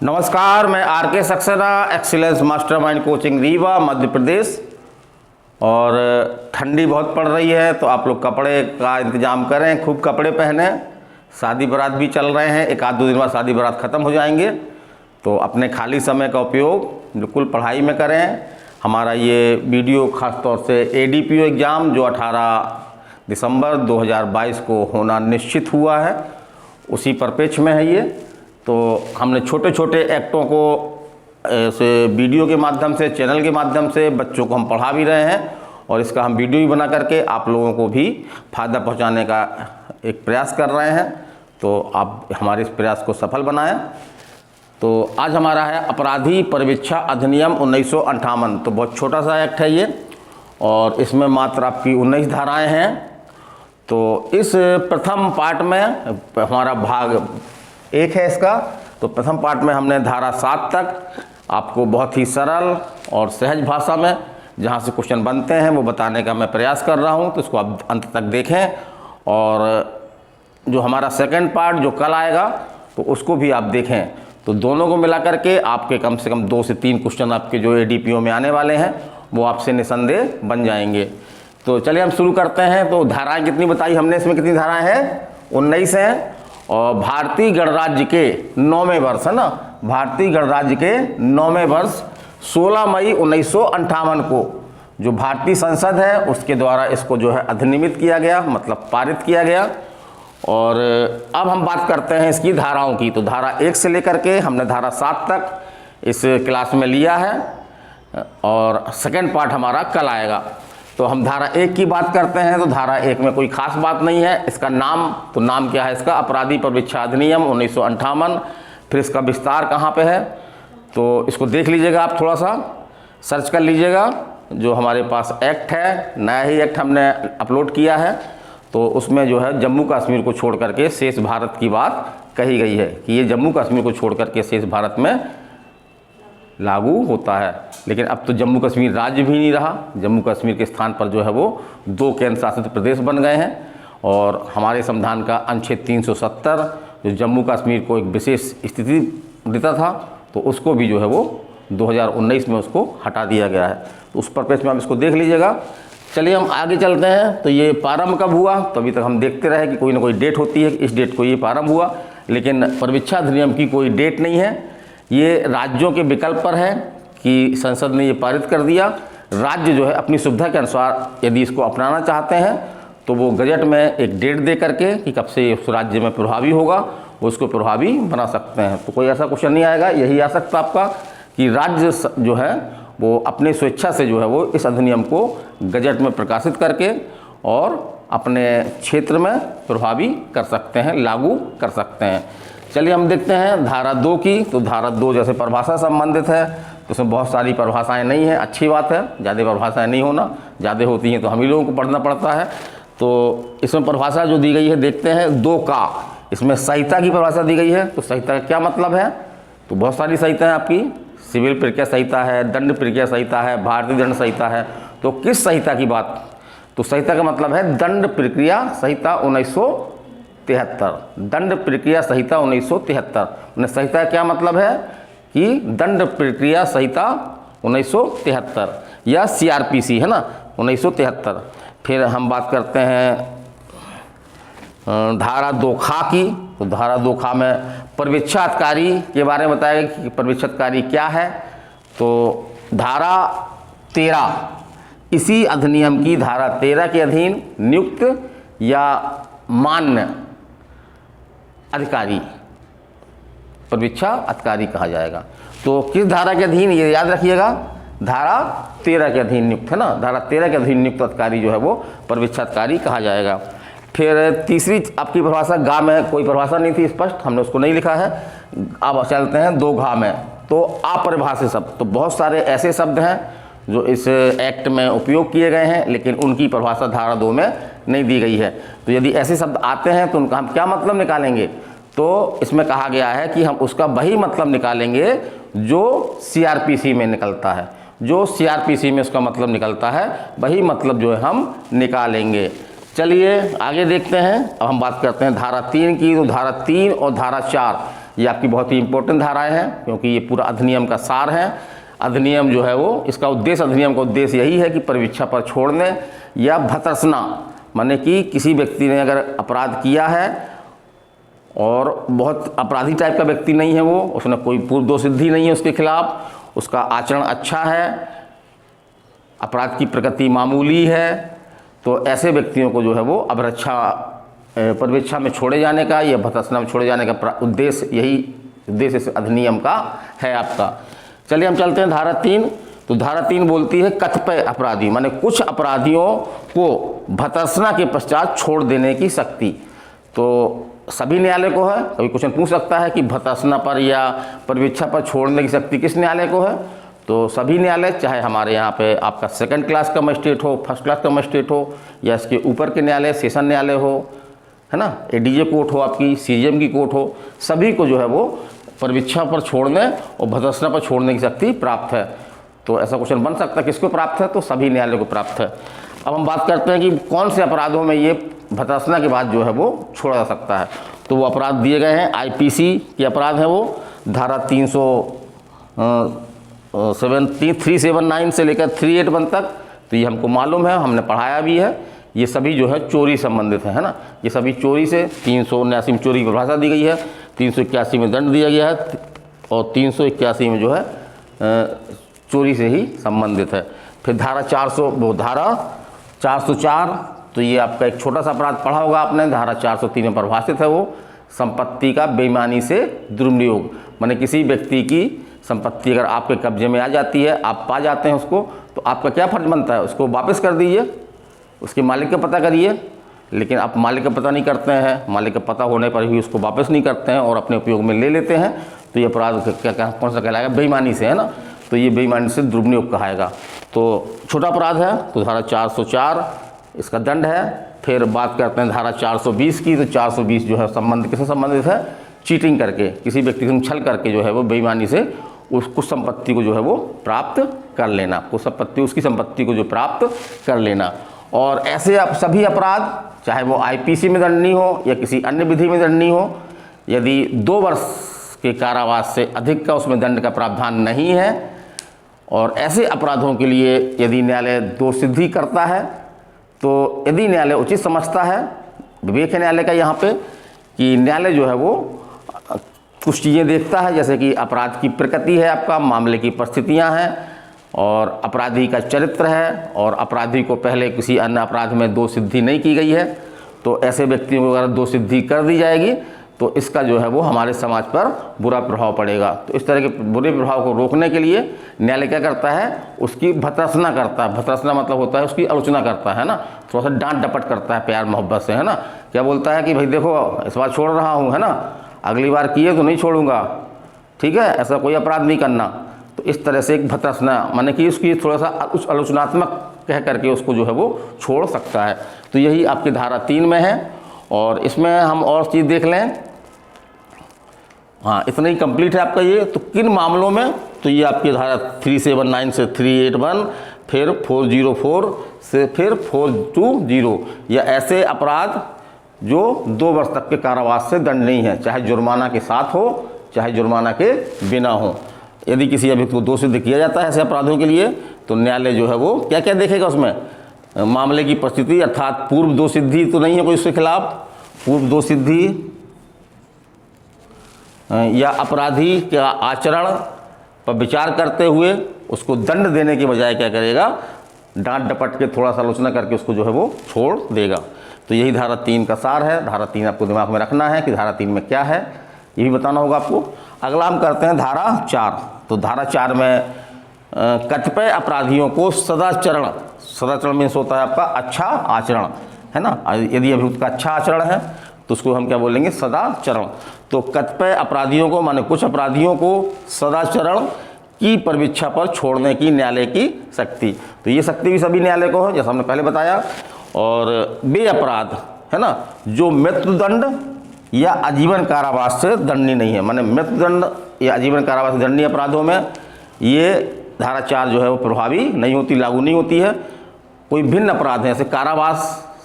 नमस्कार, मैं R K Saxena, excellence mastermind coaching Rewa Madhya Pradesh. और ठंडी बहुत पड़ रही है तो आप लोग कपड़े का इंतज़ाम करें, खूब कपड़े पहने। शादी बारात भी चल रहे हैं, एक आध दो दिन बाद शादी बारात ख़त्म हो जाएंगे, तो अपने खाली समय का उपयोग बिल्कुल पढ़ाई में करें। हमारा ये वीडियो ख़ास तौर से ADPO एग्ज़ाम जो 18 दिसंबर 2022 को होना निश्चित हुआ है, उसी परिप्रेक्ष्य में है ये। तो हमने छोटे छोटे एक्टों को ऐसे वीडियो के माध्यम से, चैनल के माध्यम से बच्चों को हम पढ़ा भी रहे हैं, और इसका हम वीडियो भी बना करके आप लोगों को भी फ़ायदा पहुंचाने का एक प्रयास कर रहे हैं। तो आप हमारे इस प्रयास को सफल बनाएं। तो आज हमारा है अपराधी परिवीक्षा अधिनियम 1958। तो बहुत छोटा सा एक्ट है ये, और इसमें मात्र आपकी 19 धाराएँ हैं। तो इस प्रथम पार्ट में हमारा भाग 1 है इसका। तो प्रथम पार्ट में हमने धारा 7 तक आपको बहुत ही सरल और सहज भाषा में जहाँ से क्वेश्चन बनते हैं वो बताने का मैं प्रयास कर रहा हूँ। तो इसको आप अंत तक देखें, और जो हमारा सेकंड पार्ट जो कल आएगा तो उसको भी आप देखें। तो दोनों को मिला करके आपके कम से कम 2 से 3 क्वेश्चन आपके जो ADPO में आने वाले हैं वो आपसे निसंदेह बन जाएंगे। तो चलिए हम शुरू करते हैं। तो धाराएँ कितनी बताई हमने, इसमें कितनी धाराएँ हैं? 19 हैं। और भारतीय गणराज्य के 9वें वर्ष है ना, भारतीय गणराज्य के 9वें वर्ष 16 मई 1958 को जो भारतीय संसद है उसके द्वारा इसको जो है अधिनियमित किया गया, मतलब पारित किया गया। और अब हम बात करते हैं इसकी धाराओं की। तो धारा 1 से लेकर के हमने धारा 7 तक इस क्लास में लिया है, और सेकंड पार्ट हमारा कल आएगा। तो हम धारा 1 की बात करते हैं। तो धारा 1 में कोई खास बात नहीं है। इसका नाम, तो नाम क्या है इसका? अपराधी परिवीक्षा अधिनियम 1958। फिर इसका विस्तार कहाँ पे है तो इसको देख लीजिएगा, आप थोड़ा सा सर्च कर लीजिएगा। जो हमारे पास एक्ट है, नया ही एक्ट हमने अपलोड किया है, तो उसमें जो है जम्मू कश्मीर को छोड़ करके शेष भारत की बात कही गई है कि ये जम्मू कश्मीर को छोड़ करके शेष भारत में लागू होता है। लेकिन अब तो जम्मू कश्मीर राज्य भी नहीं रहा, जम्मू कश्मीर के स्थान पर जो है वो 2 केंद्र शासित प्रदेश बन गए हैं। और हमारे संविधान का अनुच्छेद 370 जो जम्मू कश्मीर को एक विशेष स्थिति देता था, तो उसको भी जो है वो 2019 में उसको हटा दिया गया है। तो उस परिप्रेक्ष्य में आप इसको देख लीजिएगा। चलिए हम आगे चलते हैं। तो ये प्रारंभ कब हुआ? तो अभी तक हम देखते रहे कि कोई ना कोई डेट होती है, इस डेट को ये प्रारंभ हुआ, लेकिन परिवीक्षा अधिनियम की कोई डेट नहीं है। ये राज्यों के विकल्प पर है कि संसद ने ये पारित कर दिया। राज्य जो है अपनी सुविधा के अनुसार यदि इसको अपनाना चाहते हैं तो वो गजट में एक डेट दे करके कि कब से उस राज्य में प्रभावी होगा वो उसको प्रभावी बना सकते हैं। तो कोई ऐसा क्वेश्चन नहीं आएगा, यही आ सकता आपका कि राज्य जो है वो अपने स्वेच्छा से जो है वो इस अधिनियम को गजट में प्रकाशित करके और अपने क्षेत्र में प्रभावी कर सकते हैं, लागू कर सकते हैं। चलिए हम देखते हैं धारा 2 की। तो धारा 2 जैसे परिभाषा संबंधित है, तो उसमें बहुत सारी परिभाषाएं नहीं हैं, अच्छी बात है, ज़्यादा परिभाषाएं नहीं होना, ज़्यादा होती हैं तो हम ही लोगों को पढ़ना पड़ता है। तो इसमें परिभाषा जो दी गई है देखते हैं। 2 का इसमें संहिता की परिभाषा दी गई है। तो संहिता का क्या मतलब है? तो बहुत सारी संहिता है आपकी, सिविल प्रक्रिया संहिता है, दंड प्रक्रिया संहिता है, भारतीय दंड संहिता है। तो किस संहिता की बात? तो संहिता का मतलब है दंड प्रक्रिया संहिता 1973, दंड प्रक्रिया संहिता 1973। संहिता का क्या मतलब है कि दंड प्रक्रिया संहिता 1973 या CRPC है ना, 1973। फिर हम बात करते हैं धारा 2 खा की। तो धारा 2 खा में परिवीक्षा अधिकारी के बारे में बताया गया कि परिवीक्षा अधिकारी क्या है। तो धारा 13 इसी अधिनियम की धारा 13 के अधीन नियुक्त या मान्य अधिकारी परिवीक्षा अधिकारी कहा जाएगा। तो किस धारा के अधीन, ये याद रखिएगा, धारा 13 के अधीन नियुक्त है ना, धारा 13 के अधीन नियुक्त अधिकारी जो है वो परिवीक्षा अधिकारी कहा जाएगा। फिर तीसरी आपकी परिभाषा गा में कोई परिभाषा नहीं थी स्पष्ट, हमने उसको नहीं लिखा है। अब चलते हैं 2 घा में। तो अपरिभाषित शब्द, तो बहुत सारे ऐसे शब्द हैं जो इस एक्ट में उपयोग किए गए हैं लेकिन उनकी परिभाषा धारा 2 में नहीं दी गई है। तो यदि ऐसे शब्द आते हैं तो उनका हम क्या मतलब निकालेंगे? तो इसमें कहा गया है कि हम उसका वही मतलब निकालेंगे जो CRPC में निकलता है, जो CRPC में उसका मतलब निकलता है वही मतलब जो है हम निकालेंगे। चलिए आगे देखते हैं। अब हम बात करते हैं धारा 3 की। तो धारा 3 और धारा 4 ये आपकी बहुत ही इंपॉर्टेंट धाराएं हैं, क्योंकि ये पूरा अधिनियम का सार है। अधिनियम जो है वो, इसका उद्देश्य, अधिनियम का उद्देश्य यही है कि परिवीक्षा पर छोड़ने या भर्त्सना, माने कि किसी व्यक्ति ने अगर अपराध किया है और बहुत अपराधी टाइप का व्यक्ति नहीं है वो, उसने कोई पूर्व दो सिद्धि नहीं है उसके खिलाफ, उसका आचरण अच्छा है, अपराध की प्रकृति मामूली है, तो ऐसे व्यक्तियों को जो है वो परिवीक्षा में छोड़े जाने का या भर्त्सना में छोड़े जाने का उद्देश्य, यही उद्देश्य इस अधिनियम का है आपका। चलिए हम चलते हैं धारा 3। तो धारा 3 बोलती है कतिपय अपराधी, माने कुछ अपराधियों को भर्त्सना के पश्चात छोड़ देने की शक्ति। तो सभी न्यायालय को है। कभी क्वेश्चन पूछ सकता है कि भर्त्सना पर या परिवीक्षा पर छोड़ने की शक्ति किस न्यायालय को है? तो सभी न्यायालय, चाहे हमारे यहाँ पे आपका सेकंड क्लास का मजिस्ट्रेट हो, फर्स्ट क्लास का मजिस्ट्रेट हो, या इसके ऊपर के न्यायालय, सेशन न्यायालय हो, है ना, एडीजे कोर्ट हो, आपकी सीजेएम की कोर्ट हो, सभी को जो है वो परिवीक्षा पर छोड़ने और भर्त्सना पर छोड़ने की शक्ति प्राप्त है। तो ऐसा क्वेश्चन बन सकता है किसको प्राप्त है? तो सभी न्यायालय को प्राप्त है। अब हम बात करते हैं कि कौन से अपराधों में ये भर्त्सना के बाद जो है वो छोड़ा जा सकता है। तो वो अपराध दिए गए हैं, आईपीसी के अपराध हैं वो, धारा 379 से लेकर 381 तक। तो ये हमको मालूम है, हमने पढ़ाया भी है। ये सभी जो है चोरी संबंधित है ना, ये सभी चोरी से, 379 में चोरी की परिभाषा दी गई है, 381 में दंड दिया गया है और 381 में जो है चोरी से ही संबंधित है। फिर धारा 404, तो ये आपका एक छोटा सा अपराध पढ़ा होगा आपने, धारा 403 में परिभाषित है वो, संपत्ति का बेईमानी से दुरुपयोग। माने किसी व्यक्ति की संपत्ति अगर आपके कब्जे में आ जाती है, आप पा जाते हैं उसको, तो आपका क्या फर्ज बनता है? उसको वापस कर दीजिए, उसके मालिक का पता करिए। लेकिन आप मालिक का पता नहीं करते हैं, मालिक का पता होने पर भी उसको वापस नहीं करते हैं और अपने उपयोग में ले लेते हैं, तो ये अपराध कौन सा कहलाएगा? बेईमानी से, है ना। तो ये बेईमानी से दुरुपयोग कहाएगा। तो छोटा अपराध है, तो धारा 404 इसका दंड है। फिर बात करते हैं धारा 420 की। तो 420 जो है संबंध किससे संबंधित है? चीटिंग करके, किसी व्यक्ति से छल करके जो है वो बेईमानी से कुछ संपत्ति को जो है वो प्राप्त कर लेना, कुछ संपत्ति, उसकी संपत्ति को जो प्राप्त कर लेना। और ऐसे सभी अपराध, चाहे वो आईपीसी में दंडनीय हो या किसी अन्य विधि में दंडनीय हो, यदि 2 वर्ष के कारावास से अधिक का उसमें दंड का प्रावधान नहीं है, और ऐसे अपराधों के लिए यदि न्यायालय दोष सिद्धि करता है, तो यदि न्यायालय उचित समझता है, विवेक है न्यायालय का यहाँ पे, कि न्यायालय जो है वो कुछ चीज़ें देखता है, जैसे कि अपराध की प्रकृति है, आपका मामले की परिस्थितियाँ हैं, और अपराधी का चरित्र है, और अपराधी को पहले किसी अन्य अपराध में दोष सिद्धि नहीं की गई है, तो ऐसे व्यक्तियों को अगर दोष सिद्धि कर दी जाएगी तो इसका जो है वो हमारे समाज पर बुरा प्रभाव पड़ेगा। तो इस तरह के बुरे प्रभाव को रोकने के लिए न्यायालय क्या करता है? उसकी भर्त्सना करता है। भर्त्सना मतलब होता है उसकी आलोचना करता है ना, थोड़ा सा डांट डपट करता है प्यार मोहब्बत से, है ना। क्या बोलता है कि भाई देखो, इस बार छोड़ रहा हूँ, है ना, अगली बार किए तो नहीं छोड़ूंगा, ठीक है, ऐसा कोई अपराध नहीं करना। तो इस तरह से एक भर्त्सना, माने कि उसकी थोड़ा सा आलोचनात्मक कह करके उसको जो है वो छोड़ सकता है। तो यही आपकी धारा 3 में है। और इसमें हम और चीज़ देख लें, हाँ, इतना ही कंप्लीट है आपका ये। तो किन मामलों में? तो ये आपकी धारा 379 से 381, फिर 404 से फिर 420, या ऐसे अपराध जो 2 वर्ष तक के कारावास से दंडनीय है, चाहे जुर्माना के साथ हो चाहे जुर्माना के बिना हो। यदि किसी अभियुक्त को दोष सिद्ध किया जाता है ऐसे अपराधों के लिए, तो न्यायालय जो है वो क्या क्या देखेगा उसमें? मामले की परिस्थिति, अर्थात पूर्व दोष सिद्धि तो नहीं है कोई उसके खिलाफ, पूर्व दोष सिद्धि या अपराधी का आचरण पर विचार करते हुए उसको दंड देने के बजाय क्या करेगा? डांट डपट के थोड़ा सा आलोचना करके उसको जो है वो छोड़ देगा। तो यही धारा 3 का सार है। धारा 3 आपको दिमाग में रखना है कि धारा 3 में क्या है, ये भी बताना होगा आपको। अगला हम करते हैं धारा 4। तो धारा 4 में कतिपय अपराधियों को सदाचरण, सदाचरण मीन्स होता है आपका अच्छा आचरण, है ना। यदि अभियुक्त का अच्छा आचरण है तो उसको हम क्या बोलेंगे? सदाचरण। तो कतिपय अपराधियों को, माने कुछ अपराधियों को सदाचरण की परिवीक्षा पर छोड़ने की न्यायालय की शक्ति। तो ये शक्ति भी सभी न्यायालय को है, जैसा हमने पहले बताया। और वे अपराध, है ना, जो मृत्युदंड या आजीवन कारावास से दंडनीय नहीं है, माने मृत्युदंड या आजीवन कारावास से दंडनीय अपराधों में ये धारा 4 जो है वो प्रभावी नहीं होती, लागू नहीं होती है। कोई भिन्न अपराध हैं, जैसे कारावास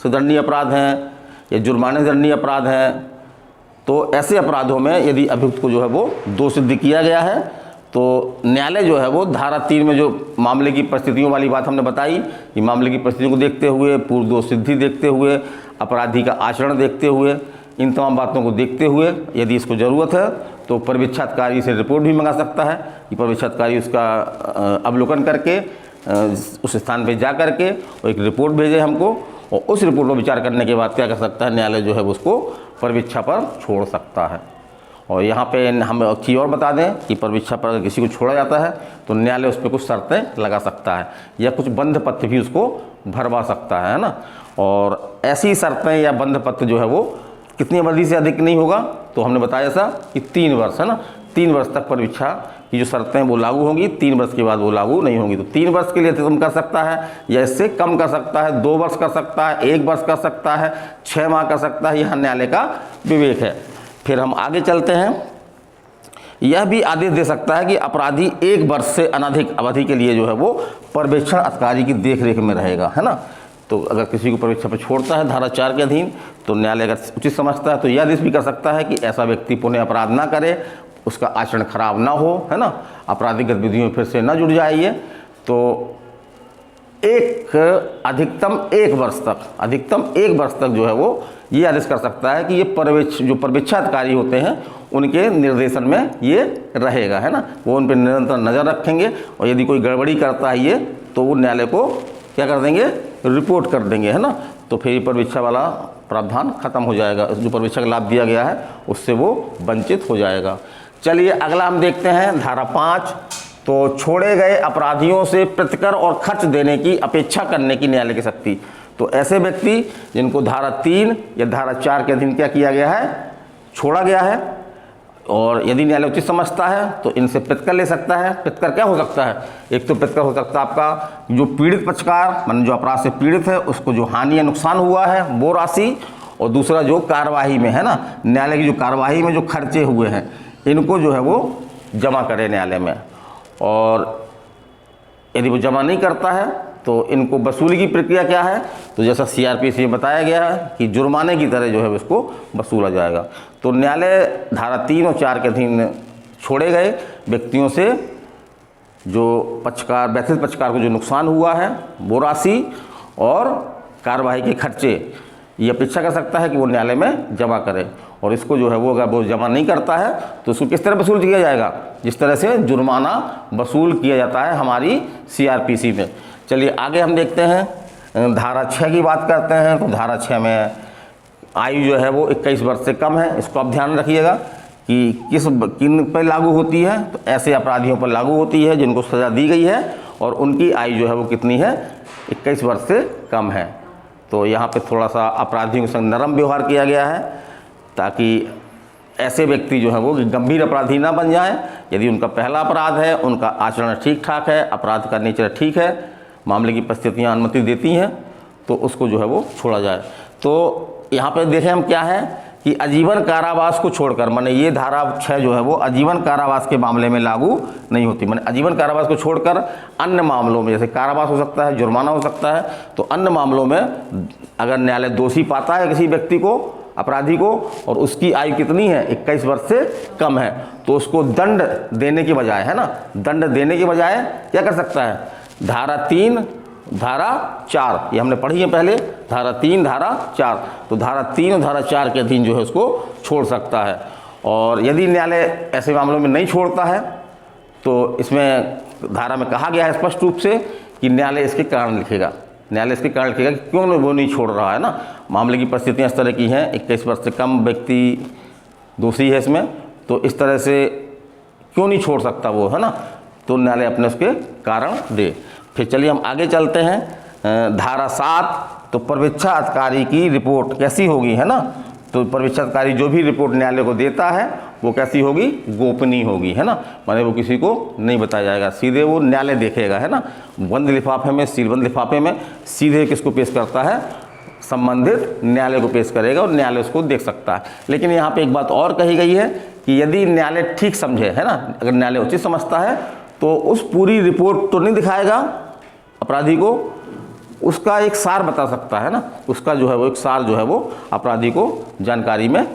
से दंडनीय अपराध हैं या जुर्माने से दंडनीय अपराध हैं तो ऐसे अपराधों में यदि अभियुक्त को जो है वो दोषी सिद्ध किया गया है तो न्यायालय जो है वो धारा 3 में जो मामले की परिस्थितियों वाली बात हमने बताई कि मामले की परिस्थितियों को देखते हुए, पूर्व दोष सिद्धि देखते हुए, अपराधी का आचरण देखते हुए, इन तमाम बातों को देखते हुए यदि इसको ज़रूरत है तो परवेक्षाधिकारी से रिपोर्ट भी मंगा सकता है कि परवेक्षाधिकारी उसका अवलोकन करके उस स्थान पर जा करके और एक रिपोर्ट भेजे हमको, और उस रिपोर्ट पर विचार करने के बाद क्या कर सकता है, न्यायालय जो है उसको परवेक्षा पर छोड़ सकता है। और यहाँ पे हम एक चीज़ और बता दें कि परवेक्षा पर अगर किसी को छोड़ा जाता है तो न्यायालय उस पर कुछ शर्तें लगा सकता है या कुछ बंध पत्र भी उसको भरवा सकता है ना। और ऐसी शर्तें या बंध पत्र जो है वो कितनी अवधि से अधिक नहीं होगा, तो हमने बताया था कि 3 वर्ष है ना, 3 वर्ष तक परवेक्षा की जो शर्तें वो लागू होंगी, 3 वर्ष के बाद वो लागू नहीं होंगी। तो 3 वर्ष के लिए तुम कर सकता है या इससे कम कर सकता है, 2 वर्ष कर सकता है, 1 वर्ष कर सकता है, 6 माह कर सकता है, यहाँ न्यायालय का विवेक है। फिर हम आगे चलते हैं। यह भी आदेश दे सकता है कि अपराधी 1 वर्ष से अनधिक अवधि के लिए जो है वो पर्यवेक्षण अधिकारी की देखरेख में रहेगा, है ना। तो अगर किसी को पर्यवेक्षण पर छोड़ता है धारा 4 के अधीन तो न्यायालय अगर उचित समझता है तो यह आदेश भी कर सकता है कि ऐसा व्यक्ति पुनः अपराध ना करे, उसका आचरण खराब ना हो, है ना, आपराधिक गतिविधियों में फिर से न जुड़ जाइए। तो अधिकतम 1 वर्ष तक जो है वो ये आदेश कर सकता है कि ये पर्यवेक्षाधिकारी होते हैं उनके निर्देशन में ये रहेगा, है ना। वो उन पर निरंतर नज़र रखेंगे और यदि कोई गड़बड़ी करता है ये तो वो न्यायालय को क्या कर देंगे, रिपोर्ट कर देंगे, है ना। तो फिर पर्यवेक्षा वाला प्रावधान खत्म हो जाएगा, जो पर्यवेक्षा का लाभ दिया गया है उससे वो वंचित हो जाएगा। चलिए अगला हम देखते हैं धारा 5। तो छोड़े गए अपराधियों से प्रतिकर और खर्च देने की अपेक्षा करने की न्यायालय की शक्ति। तो ऐसे व्यक्ति जिनको धारा 3 या धारा 4 के अधीन क्या किया गया है, छोड़ा गया है, और यदि न्यायालय उचित समझता है तो इनसे प्रतिकर ले सकता है। प्रतिकर क्या हो सकता है, एक तो प्रतिकर हो सकता है आपका जो पीड़ित पक्षकार मान जो अपराध से पीड़ित है उसको जो हानि या नुकसान हुआ है वो राशि, और दूसरा जो कार्यवाही में, है ना, न्यायालय की जो कार्यवाही में जो खर्चे हुए हैं इनको जो है वो जमा करे न्यायालय में। और यदि वो जमा नहीं करता है तो इनको वसूली की प्रक्रिया क्या है, तो जैसा CRPC में बताया गया है कि जुर्माने की तरह जो है उसको वसूला जाएगा। तो न्यायालय धारा 3 और 4 के अधीन छोड़े गए व्यक्तियों से जो पक्षकार व्यथित पक्षकार को जो नुकसान हुआ है वो राशि और कार्यवाही के खर्चे ये अपेक्षा कर सकता है कि वो न्यायालय में जमा करे। और इसको जो है वो अगर वो जमा नहीं करता है तो उसको किस तरह वसूल किया जाएगा, जिस तरह से जुर्माना वसूल किया जाता है हमारी CRPC में। चलिए आगे हम देखते हैं धारा 6 की बात करते हैं। तो धारा 6 में आयु जो है वो 21 वर्ष से कम है। इसको आप ध्यान रखिएगा कि किन पर लागू होती है, तो ऐसे अपराधियों पर लागू होती है जिनको सज़ा दी गई है और उनकी आयु जो है वो कितनी है, 21 वर्ष से कम है। तो यहाँ पे थोड़ा सा अपराधियों के संग नरम व्यवहार किया गया है ताकि ऐसे व्यक्ति जो है वो गंभीर अपराधी ना बन जाएं। यदि उनका पहला अपराध है, उनका आचरण ठीक ठाक है, अपराध का नेचर ठीक है, मामले की परिस्थितियाँ अनुमति देती हैं, तो उसको जो है वो छोड़ा जाए। तो यहाँ पे देखें हम क्या है कि आजीवन कारावास को छोड़कर, माने ये धारा 6 जो है वो आजीवन कारावास के मामले में लागू नहीं होती। माने आजीवन कारावास को छोड़कर अन्य मामलों में, जैसे कारावास हो सकता है, जुर्माना हो सकता है, तो अन्य मामलों में अगर न्यायालय दोषी पाता है किसी व्यक्ति को, अपराधी को, और उसकी आयु कितनी है, 21 वर्ष से कम है, तो उसको दंड देने के बजाय, है ना, दंड देने के बजाय क्या कर सकता है, धारा 3 धारा 4 ये हमने पढ़ी है पहले, धारा 3 धारा 4, तो धारा 3 और धारा 4 के अधीन जो है उसको छोड़ सकता है। और यदि न्यायालय ऐसे मामलों में नहीं छोड़ता है तो इसमें धारा में कहा गया है स्पष्ट रूप से कि न्यायालय इसके कारण लिखेगा, न्यायालय इसके कारण लिखेगा कि क्यों वो नहीं छोड़ रहा है ना। मामले की परिस्थितियाँ इस तरह की हैं, 21 वर्ष से कम व्यक्ति दोषी है इसमें, तो इस तरह से क्यों नहीं छोड़ सकता वो, है ना, तो न्यायालय अपने उसके कारण दे। फिर चलिए हम आगे चलते हैं धारा 7। तो पर्यवेक्षण अधिकारी की रिपोर्ट कैसी होगी, है ना, तो पर्यवेक्षण अधिकारी जो भी रिपोर्ट न्यायालय को देता है वो कैसी होगी, गोपनीय होगी, है ना, माने वो किसी को नहीं बताया जाएगा, सीधे वो न्यायालय देखेगा, है ना, बंद लिफाफे में, सीलबंद लिफाफे में सीधे किसको पेश करता है, संबंधित न्यायालय को पेश करेगा और न्यायालय उसको देख सकता है। लेकिन यहाँ पे एक बात और कही गई है कि यदि न्यायालय ठीक समझे, है ना, अगर न्यायालय उचित समझता है तो उस पूरी रिपोर्ट तो नहीं दिखाएगा अपराधी को, उसका एक सार बता सकता है ना, उसका जो है वो एक सार जो है वो अपराधी को जानकारी में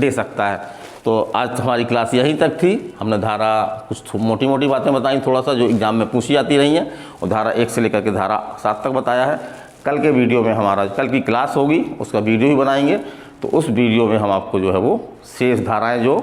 दे सकता है। तो आज हमारी क्लास यहीं तक थी। हमने धारा कुछ मोटी मोटी बातें बताई, थोड़ा सा जो एग्ज़ाम में पूछी जाती रही हैं, और धारा 1 से लेकर के धारा 7 तक बताया है। कल के वीडियो में हमारा कल की क्लास होगी, उसका वीडियो ही बनाएंगे, तो उस वीडियो में हम आपको जो है वो शेष धाराएँ जो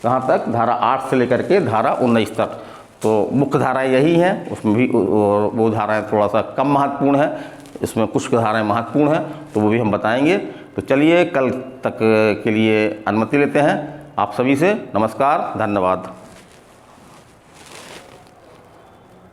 कहाँ तक, धारा 8 से लेकर के धारा 19 तक, तो मुख्य धाराएँ यही हैं, उसमें भी वो धाराएँ थोड़ा सा कम महत्वपूर्ण है, इसमें कुछ धाराएँ महत्वपूर्ण हैं, तो वो भी हम बताएंगे। तो चलिए कल तक के लिए अनुमति लेते हैं आप सभी से। नमस्कार, धन्यवाद।